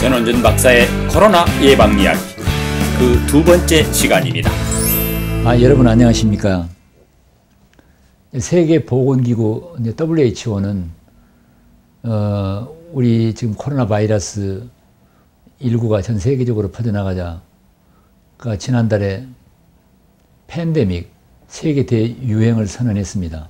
전원준 박사의 코로나 예방 이야기 그 두 번째 시간입니다. 여러분 안녕하십니까? 세계보건기구 WHO는 우리 지금 코로나 바이러스 19가 전 세계적으로 퍼져나가자 지난달에 팬데믹 세계 대유행을 선언했습니다.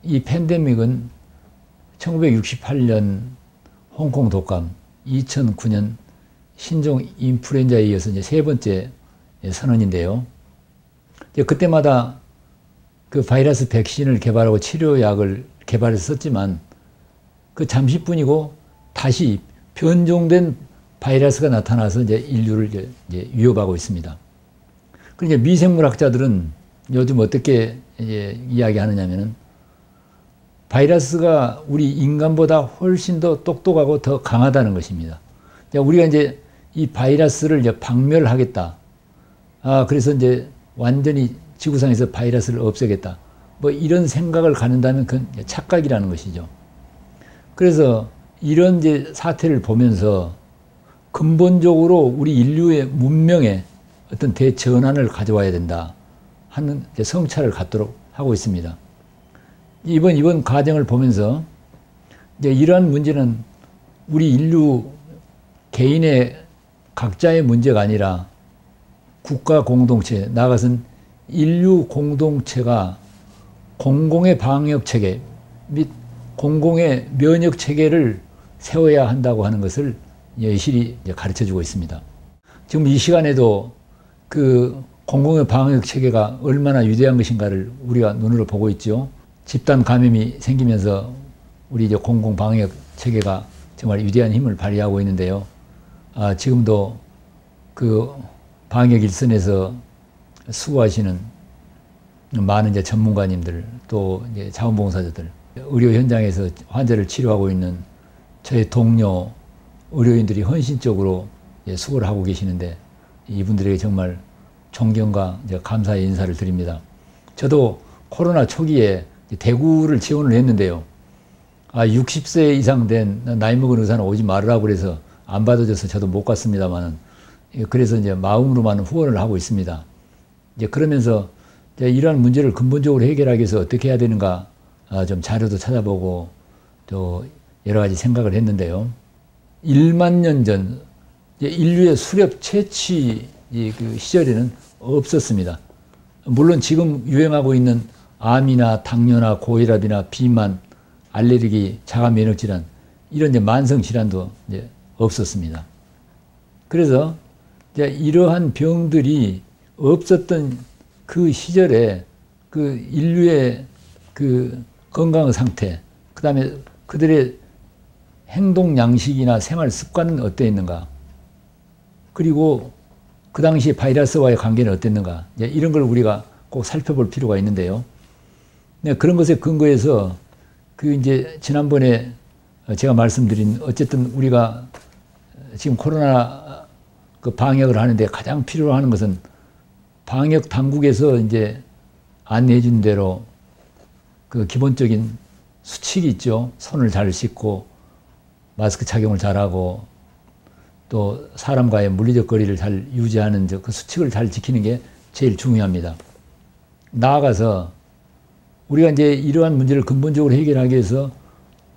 이 팬데믹은 1968년 홍콩 독감, 2009년 신종 인플루엔자에 이어서 이제 세 번째 선언인데요. 그때마다 그 바이러스 백신을 개발하고 치료약을 개발해서 썼지만 그 잠시뿐이고 다시 변종된 바이러스가 나타나서 이제 인류를 이제 위협하고 있습니다. 그러니까 미생물학자들은 요즘 어떻게 이야기하느냐면은 바이러스가 우리 인간보다 훨씬 더 똑똑하고 더 강하다는 것입니다. 우리가 이제 이 바이러스를 이제 박멸하겠다. 그래서 이제 완전히 지구상에서 바이러스를 없애겠다. 뭐 이런 생각을 갖는다면 그건 착각이라는 것이죠. 그래서 이런 이제 사태를 보면서 근본적으로 우리 인류의 문명에 어떤 대전환을 가져와야 된다 하는 성찰을 갖도록 하고 있습니다. 이번 과정을 보면서 이제 이러한 문제는 우리 인류 개인의 각자의 문제가 아니라 국가 공동체, 나아가서는 인류 공동체가 공공의 방역 체계 및 공공의 면역 체계를 세워야 한다고 하는 것을 여실히 가르쳐 주고 있습니다. 지금 이 시간에도 그 공공의 방역 체계가 얼마나 위대한 것인가를 우리가 눈으로 보고 있죠. 집단 감염이 생기면서 우리 이제 공공 방역 체계가 정말 위대한 힘을 발휘하고 있는데요. 지금도 그 방역 일선에서 수고하시는 많은 이제 전문가님들 또 이제 자원봉사자들, 의료 현장에서 환자를 치료하고 있는 저희 동료 의료인들이 헌신적으로 수고를 하고 계시는데 이분들에게 정말 존경과 이제 감사의 인사를 드립니다. 저도 코로나 초기에 대구를 지원을 했는데요. 60세 이상 된 나이 먹은 의사는 오지 말으라고 그래서 안 받아줘서 저도 못 갔습니다만은 그래서 이제 마음으로만 후원을 하고 있습니다. 이제 그러면서 이러한 문제를 근본적으로 해결하기 위해서 어떻게 해야 되는가 좀 자료도 찾아보고 또 여러 가지 생각을 했는데요. 1만 년 전 인류의 수렵 채취 그 시절에는 없었습니다. 물론 지금 유행하고 있는 암이나 당뇨나 고혈압이나 비만, 알레르기, 자가 면역 질환 이런 이제 만성 질환도 이제 없었습니다. 그래서 이제 이러한 병들이 없었던 그 시절에 그 인류의 그 건강 상태, 그 다음에 그들의 행동 양식이나 생활 습관은 어땠는가, 그리고 그 당시 바이러스와의 관계는 어땠는가, 이런 걸 우리가 꼭 살펴볼 필요가 있는데요. 그런 것에 근거해서 그 이제 지난번에 제가 말씀드린 어쨌든 우리가 지금 코로나 그 방역을 하는데 가장 필요로 하는 것은 방역 당국에서 이제 안내해 준 대로 그 기본적인 수칙이 있죠. 손을 잘 씻고 마스크 착용을 잘하고 또 사람과의 물리적 거리를 잘 유지하는 그 수칙을 잘 지키는 게 제일 중요합니다. 나아가서 우리가 이제 이러한 문제를 근본적으로 해결하기 위해서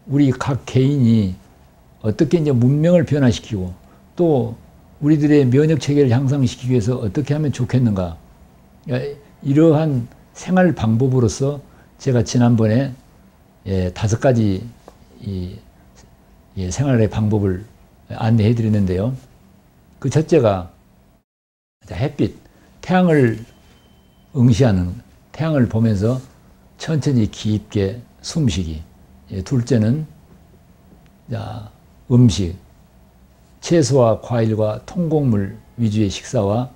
우리 각 개인이 어떻게 이제 문명을 변화시키고 또 우리들의 면역 체계를 향상시키기 위해서 어떻게 하면 좋겠는가, 이러한 생활 방법으로서 제가 지난번에 5가지 생활의 방법을 안내해 드렸는데요. 그 첫째가 햇빛, 태양을 응시하는, 태양을 보면서 천천히 깊게 숨쉬기. 둘째는 음식, 채소와 과일과 통곡물 위주의 식사와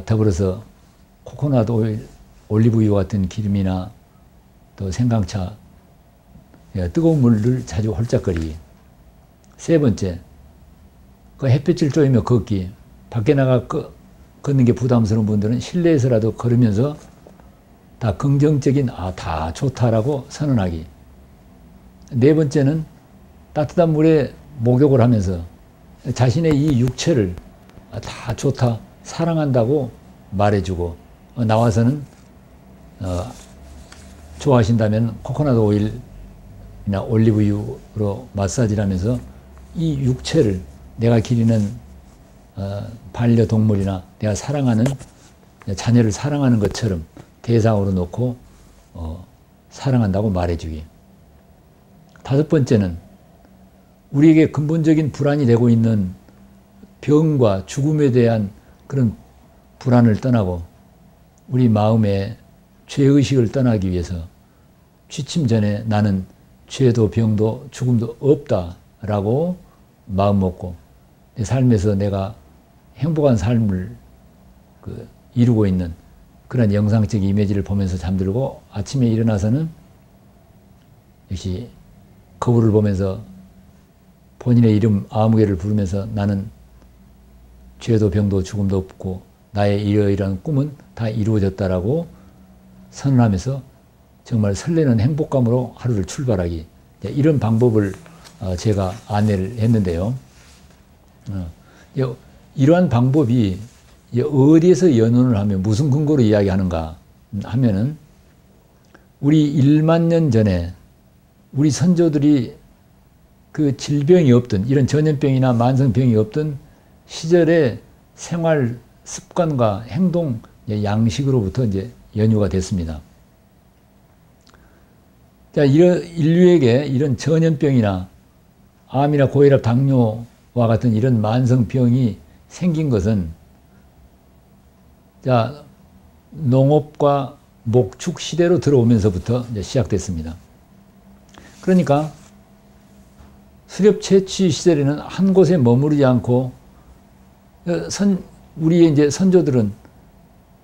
더불어서 코코넛 오일, 올리브유 같은 기름이나 또 생강차, 뜨거운 물을 자주 홀짝거리기. 세 번째, 그 햇빛을 쬐며 걷기. 밖에 나가 걷는 게 부담스러운 분들은 실내에서라도 걸으면서 다 긍정적인 다 좋다라고 선언하기. 네 번째는 따뜻한 물에 목욕을 하면서 자신의 이 육체를 다 좋다, 사랑한다고 말해주고, 나와서는 좋아하신다면 코코넛 오일이나 올리브유로 마사지를 하면서 이 육체를 내가 기르는 반려동물이나 내가 사랑하는 자녀를 사랑하는 것처럼 대상으로 놓고 사랑한다고 말해주기. 다섯 번째는 우리에게 근본적인 불안이 되고 있는 병과 죽음에 대한 그런 불안을 떠나고 우리 마음의 죄의식을 떠나기 위해서 취침 전에 나는 죄도 병도 죽음도 없다라고 마음 먹고 내 삶에서 내가 행복한 삶을 이루고 있는 그런 영상적 이미지를 보면서 잠들고 아침에 일어나서는 역시 거울을 보면서 본인의 이름 아무개를 부르면서 나는 죄도 병도 죽음도 없고 나의 이러이러한 꿈은 다 이루어졌다라고 선언하면서 정말 설레는 행복감으로 하루를 출발하기. 이런 방법을 제가 안내를 했는데요. 이러한 방법이 어디에서 연원을 하면 무슨 근거로 이야기하는가 하면은 우리 1만 년 전에 우리 선조들이 그 질병이 없던 이런 전염병이나 만성병이 없던 시절의 생활 습관과 행동 양식으로부터 이제 연유가 됐습니다. 자, 인류에게 이런 전염병이나 암이나 고혈압, 당뇨와 같은 이런 만성병이 생긴 것은 자, 농업과 목축 시대로 들어오면서부터 이제 시작됐습니다. 그러니까 수렵 채취 시절에는 한 곳에 머무르지 않고 우리의 이제 선조들은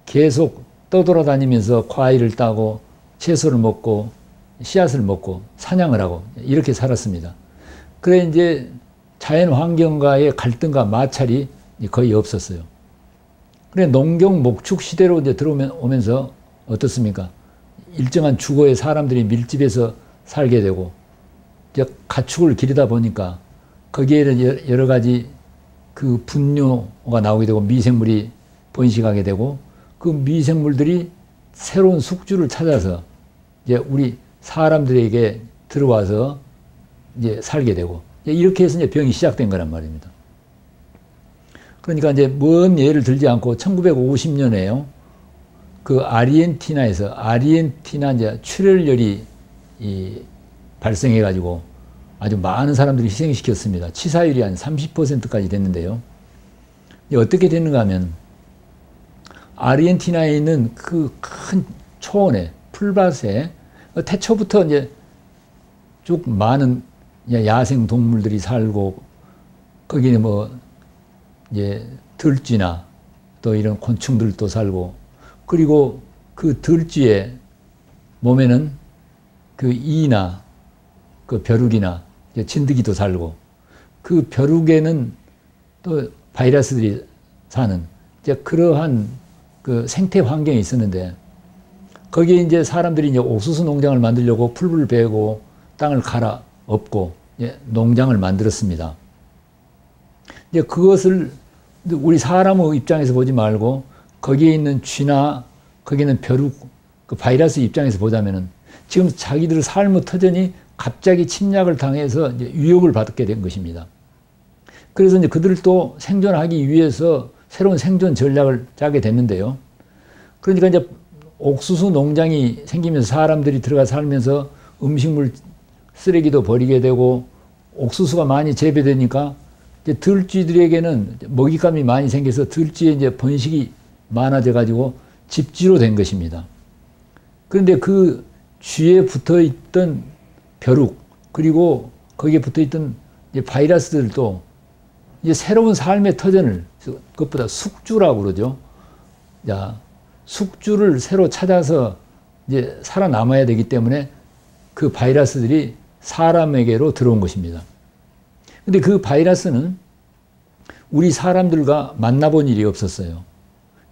계속 떠돌아다니면서 과일을 따고 채소를 먹고 씨앗을 먹고 사냥을 하고 이렇게 살았습니다. 그래 이제 자연 환경과의 갈등과 마찰이 거의 없었어요. 그래 농경 목축 시대로 이제 들어오면서 어떻습니까? 일정한 주거에 사람들이 밀집해서 살게 되고 이제 가축을 기르다 보니까 거기에는 여러 가지 그 분뇨가 나오게 되고 미생물이 번식하게 되고 그 미생물들이 새로운 숙주를 찾아서 이제 우리 사람들에게 들어와서 이제 살게 되고 이렇게 해서 이제 병이 시작된 거란 말입니다. 그러니까 이제 먼 예를 들지 않고 1950년에요. 그 아르헨티나 이제 출혈열이 발생해 가지고 아주 많은 사람들이 희생시켰습니다. 치사율이 한 30%까지 됐는데요. 어떻게 됐는가 하면 아르헨티나에 있는 그 큰 초원에 풀밭에 태초부터 이제 쭉 많은 야생 동물들이 살고 거기는 뭐 이제 들쥐나 또 이런 곤충들도 살고 그리고 그 들쥐의 몸에는 그 이나 그 벼룩이나 진드기도 살고 그 벼룩에는 또 바이러스들이 사는 이제 그러한 그 생태 환경이 있었는데 거기에 이제 사람들이 이제 옥수수 농장을 만들려고 풀을 베고 땅을 갈아 엎고 농장을 만들었습니다. 이제 그것을 우리 사람의 입장에서 보지 말고 거기에 있는 쥐나 거기에 있는 벼룩 그 바이러스 입장에서 보자면은 지금 자기들 삶의 터전이 갑자기 침략을 당해서 이제 위협을 받게 된 것입니다. 그래서 이제 그들도 생존하기 위해서 새로운 생존 전략을 짜게 됐는데요. 그러니까 이제 옥수수 농장이 생기면서 사람들이 들어가 살면서 음식물 쓰레기도 버리게 되고 옥수수가 많이 재배되니까 이제 들쥐들에게는 먹잇감이 많이 생겨서 들쥐의 이제 번식이 많아져 가지고 집쥐로 된 것입니다. 그런데 그 쥐에 붙어 있던 벼룩 그리고 거기에 붙어 있던 바이러스들도 이제 새로운 삶의 터전을 그것보다 숙주라고 그러죠. 자, 숙주를 새로 찾아서 이제 살아남아야 되기 때문에 그 바이러스들이 사람에게로 들어온 것입니다. 근데 그 바이러스는 우리 사람들과 만나본 일이 없었어요.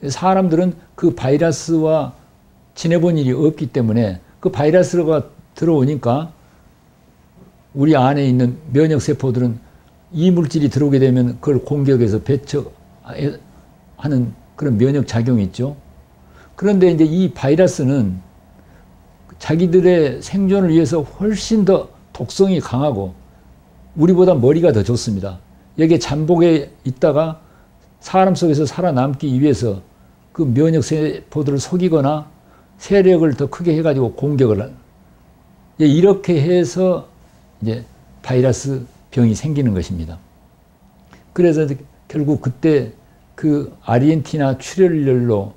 사람들은 그 바이러스와 지내본 일이 없기 때문에 그 바이러스가 들어오니까 우리 안에 있는 면역세포들은 이 물질이 들어오게 되면 그걸 공격해서 배척하는 그런 면역 작용이 있죠. 그런데 이제 이 바이러스는 자기들의 생존을 위해서 훨씬 더 독성이 강하고 우리보다 머리가 더 좋습니다. 여기에 잠복에 있다가 사람 속에서 살아남기 위해서 그 면역 세포들을 속이거나 세력을 더 크게 해가지고 공격을 이렇게 해서 이제 바이러스 병이 생기는 것입니다. 그래서 결국 그때 그 아르헨티나 출혈열로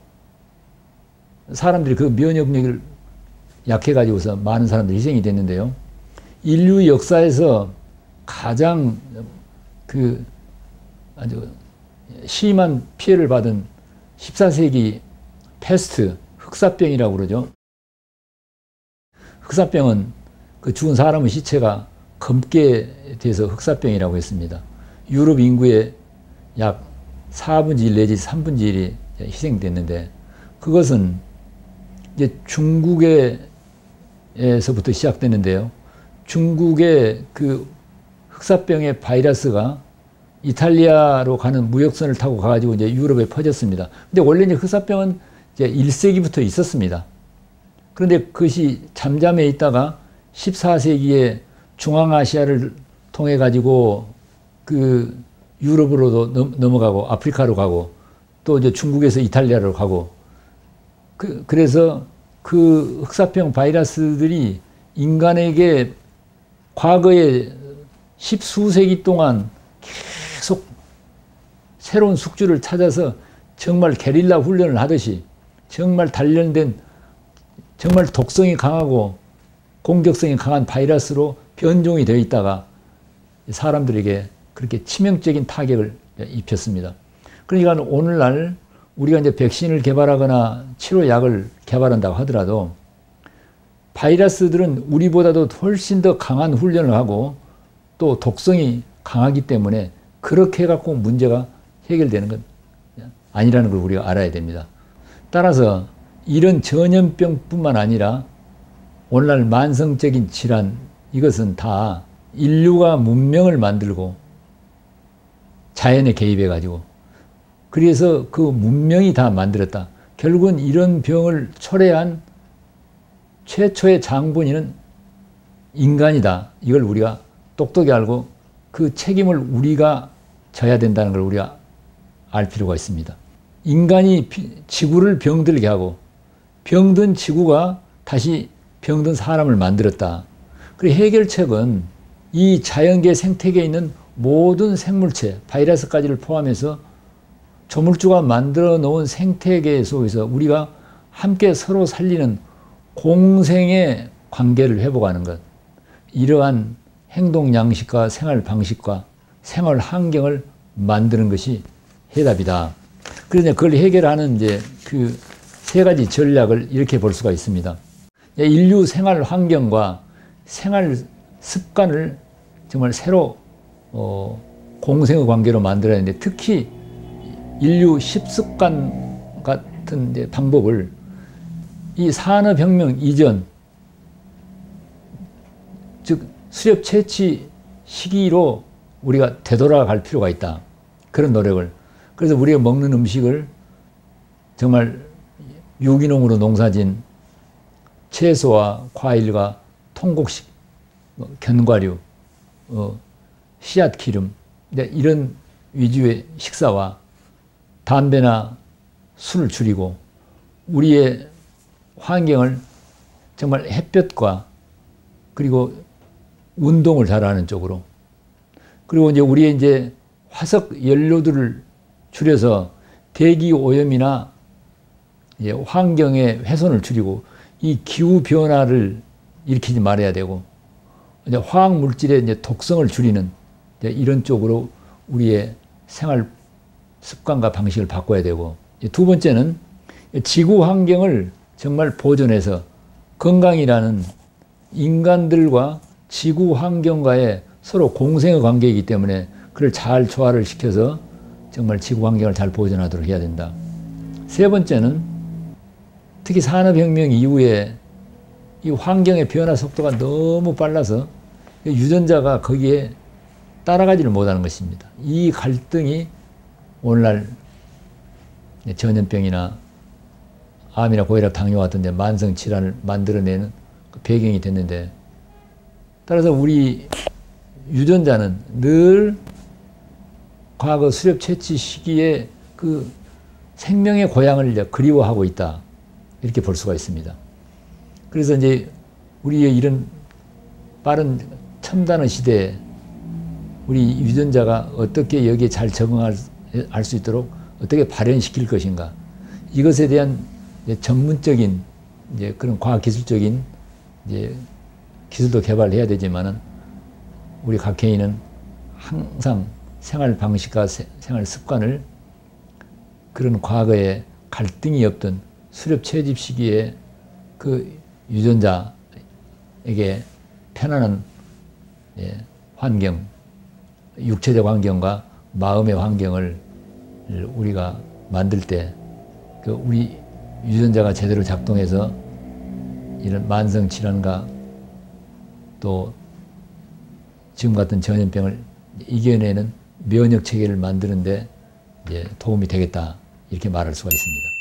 사람들이 그 면역력을 약해가지고서 많은 사람들이 희생이 됐는데요. 인류 역사에서 가장 그 아주 심한 피해를 받은 14세기 패스트, 흑사병이라고 그러죠. 흑사병은 그 죽은 사람의 시체가 검게 돼서 흑사병이라고 했습니다. 유럽 인구의 약 4분의 1 내지 3분의 1이 희생됐는데 그것은 이제 중국에서부터 시작됐는데요. 중국의 그 흑사병의 바이러스가 이탈리아로 가는 무역선을 타고 가가지고 이제 유럽에 퍼졌습니다. 근데 원래 이제 흑사병은 이제 1세기부터 있었습니다. 그런데 그것이 잠잠해 있다가 14세기에 중앙아시아를 통해 가지고 그 유럽으로도 넘어가고 아프리카로 가고 또 이제 중국에서 이탈리아로 가고 그래서 그 흑사병 바이러스들이 인간에게 과거에 십수세기 동안 계속 새로운 숙주를 찾아서 정말 게릴라 훈련을 하듯이 정말 단련된 정말 독성이 강하고 공격성이 강한 바이러스로 변종이 되어 있다가 사람들에게 그렇게 치명적인 타격을 입혔습니다. 그러니까 오늘날 우리가 이제 백신을 개발하거나 치료약을 개발한다고 하더라도 바이러스들은 우리보다도 훨씬 더 강한 훈련을 하고 또 독성이 강하기 때문에 그렇게 해갖고 문제가 해결되는 건 아니라는 걸 우리가 알아야 됩니다. 따라서 이런 전염병뿐만 아니라 오늘날 만성적인 질환 이것은 다 인류가 문명을 만들고 자연에 개입해가지고 그래서 그 문명이 다 만들었다. 결국은 이런 병을 초래한 최초의 장본인은 인간이다. 이걸 우리가 똑똑히 알고 그 책임을 우리가 져야 된다는 걸 우리가 알 필요가 있습니다. 인간이 지구를 병들게 하고 병든 지구가 다시 병든 사람을 만들었다. 그리고 해결책은 이 자연계 생태계에 있는 모든 생물체, 바이러스까지를 포함해서 조물주가 만들어 놓은 생태계 속에서 우리가 함께 서로 살리는 공생의 관계를 회복하는 것. 이러한 행동 양식과 생활 방식과 생활 환경을 만드는 것이 해답이다. 그래서 그걸 해결하는 이제 그 세 가지 전략을 이렇게 볼 수가 있습니다. 인류 생활 환경과 생활 습관을 정말 새로 공생의 관계로 만들어야 하는데 특히 인류 식습관 같은 이제 방법을 이 산업혁명 이전 즉 수렵 채취 시기로 우리가 되돌아갈 필요가 있다. 그런 노력을. 그래서 우리가 먹는 음식을 정말 유기농으로 농사진 채소와 과일과 통곡식, 견과류, 씨앗 기름 이런 위주의 식사와 담배나 술을 줄이고 우리의 환경을 정말 햇볕과 그리고 운동을 잘하는 쪽으로 그리고 이제 우리의 이제 화석 연료들을 줄여서 대기 오염이나 환경의 훼손을 줄이고 이 기후 변화를 일으키지 말아야 되고 이제 화학 물질의 이제 독성을 줄이는 이런 쪽으로 우리의 생활 습관과 방식을 바꿔야 되고 두 번째는 지구 환경을 정말 보존해서 건강이라는 인간들과 지구 환경과의 서로 공생의 관계이기 때문에 그걸 잘 조화를 시켜서 정말 지구 환경을 잘 보존하도록 해야 된다. 세 번째는 특히 산업혁명 이후에 이 환경의 변화 속도가 너무 빨라서 유전자가 거기에 따라가지를 못하는 것입니다. 이 갈등이 오늘날 전염병이나 암이나 고혈압, 당뇨 같은 데 만성 질환을 만들어내는 그 배경이 됐는데, 따라서 우리 유전자는 늘 과거 수렵 채취 시기에 그 생명의 고향을 이제 그리워하고 있다, 이렇게 볼 수가 있습니다. 그래서 이제 우리의 이런 빠른 첨단의 시대에 우리 유전자가 어떻게 여기에 잘 적응할 수 있도록 어떻게 발현시킬 것인가, 이것에 대한 전문적인 이제 그런 과학기술적인 이제 기술도 개발해야 되지만은, 우리 각해인은 항상 생활 방식과 생활 습관을 그런 과거에 갈등이 없던 수렵 채집 시기에 그 유전자에게 편안한 환경, 육체적 환경과 마음의 환경을 우리가 만들 때, 그 우리 유전자가 제대로 작동해서 이런 만성 질환과 또 지금 같은 전염병을 이겨내는 면역 체계를 만드는데 이제 도움이 되겠다, 이렇게 말할 수가 있습니다.